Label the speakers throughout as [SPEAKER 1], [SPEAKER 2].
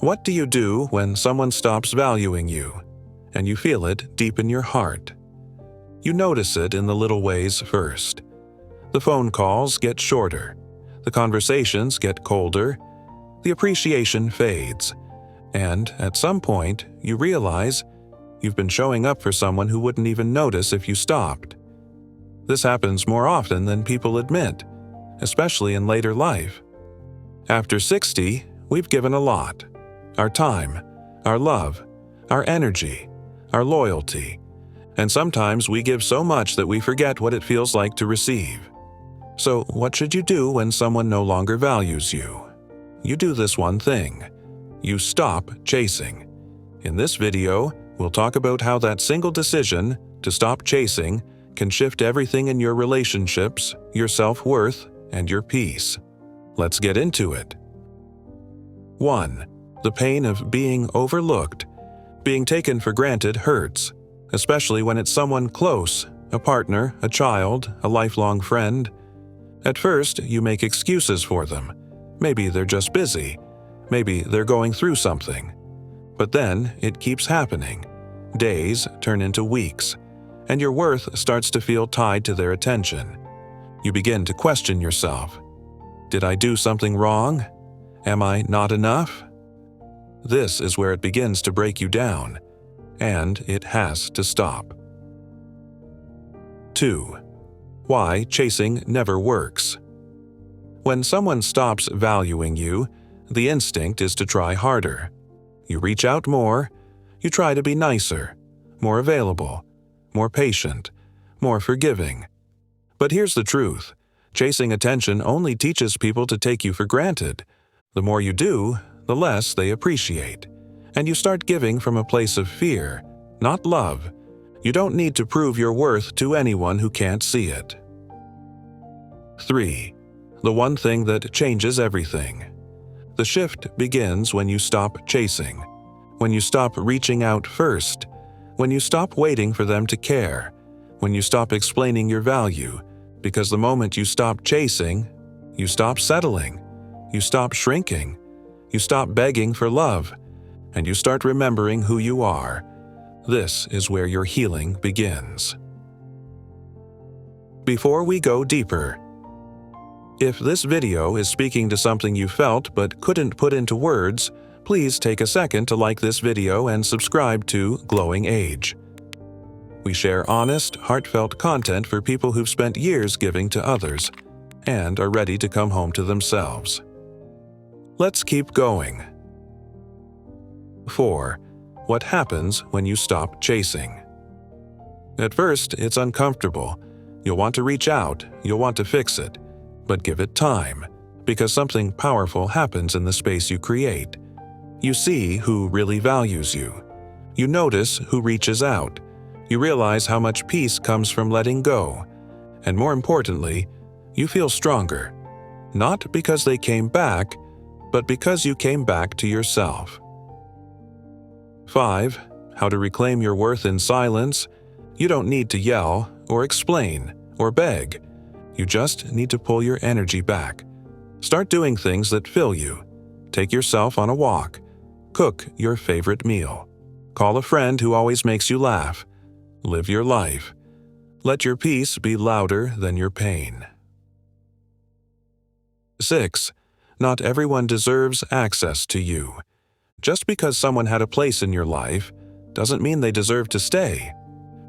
[SPEAKER 1] What do you do when someone stops valuing you, and you feel it deep in your heart? You notice it in the little ways first. The phone calls get shorter, the conversations get colder, the appreciation fades, and at some point you realize you've been showing up for someone who wouldn't even notice if you stopped. This happens more often than people admit, especially in later life. After 60, we've given a lot. Our time, our love, our energy, our loyalty, and sometimes we give so much that we forget what it feels like to receive. So what should you do when someone no longer values you? You do this one thing. You stop chasing. In this video, we'll talk about how that single decision to stop chasing can shift everything in your relationships, your self-worth, and your peace. Let's get into it. 1. The pain of being overlooked. Being taken for granted hurts, especially when it's someone close, a partner, a child, a lifelong friend. At first, you make excuses for them. Maybe they're just busy. Maybe they're going through something. But then it keeps happening. Days turn into weeks, and your worth starts to feel tied to their attention. You begin to question yourself. Did I do something wrong? Am I not enough? This is where it begins to break you down, and it has to stop. 2. Why chasing never works. When someone stops valuing you, the instinct is to try harder. You reach out more, you try to be nicer, more available, more patient, more forgiving. But here's the truth. Chasing attention only teaches people to take you for granted. The more you do, the less they appreciate. And you start giving from a place of fear, not love. You don't need to prove your worth to anyone who can't see it. 3. The one thing that changes everything. The shift begins when you stop chasing, when you stop reaching out first, when you stop waiting for them to care, when you stop explaining your value, because the moment you stop chasing, you stop settling, you stop shrinking, you stop begging for love, and you start remembering who you are. This is where your healing begins. Before we go deeper, if this video is speaking to something you felt but couldn't put into words, please take a second to like this video and subscribe to Glowing Age. We share honest, heartfelt content for people who've spent years giving to others and are ready to come home to themselves. Let's keep going. 4. What happens when you stop chasing? At first, it's uncomfortable. You'll want to reach out, you'll want to fix it, but give it time, because something powerful happens in the space you create. You see who really values you. You notice who reaches out. You realize how much peace comes from letting go. And more importantly, you feel stronger. Not because they came back, but because you came back to yourself. 5. How to reclaim your worth in silence. You don't need to yell, or explain, or beg. You just need to pull your energy back. Start doing things that fill you. Take yourself on a walk. Cook your favorite meal. Call a friend who always makes you laugh. Live your life. Let your peace be louder than your pain. 6. Not everyone deserves access to you. Just because someone had a place in your life doesn't mean they deserve to stay.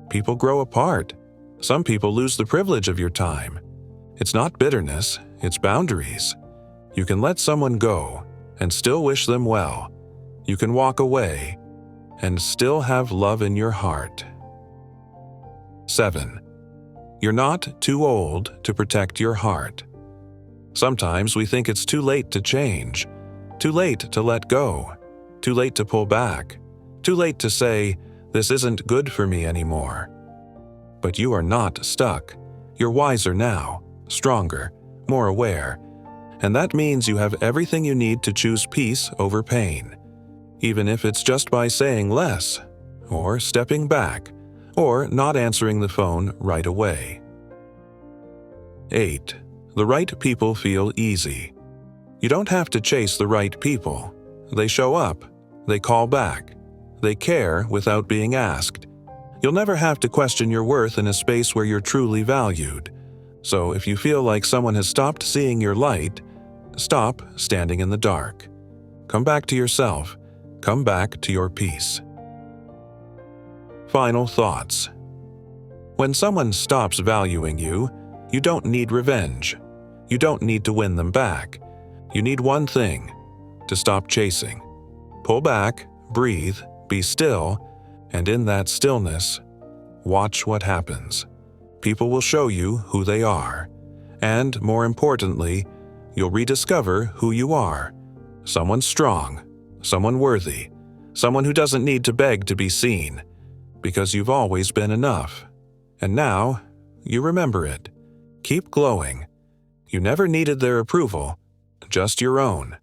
[SPEAKER 1] People grow apart. Some people lose the privilege of your time. It's not bitterness, it's boundaries. You can let someone go and still wish them well. You can walk away and still have love in your heart. 7. You're not too old to protect your heart. Sometimes we think it's too late to change, too late to let go, too late to pull back, too late to say, "This isn't good for me anymore." But you are not stuck. You're wiser now, stronger, more aware, and that means you have everything you need to choose peace over pain, even if it's just by saying less, or stepping back, or not answering the phone right away. 8. The right people feel easy. You don't have to chase the right people. They show up. They call back. They care without being asked. You'll never have to question your worth in a space where you're truly valued. So if you feel like someone has stopped seeing your light, stop standing in the dark. Come back to yourself. Come back to your peace. Final thoughts. When someone stops valuing you, you don't need revenge. You don't need to win them back. You need one thing: to stop chasing. Pull back, breathe, be still, and in that stillness, watch what happens. People will show you who they are. And, more importantly, you'll rediscover who you are. Someone strong, someone worthy, someone who doesn't need to beg to be seen, because you've always been enough. And now, you remember it. Keep glowing. You never needed their approval, just your own.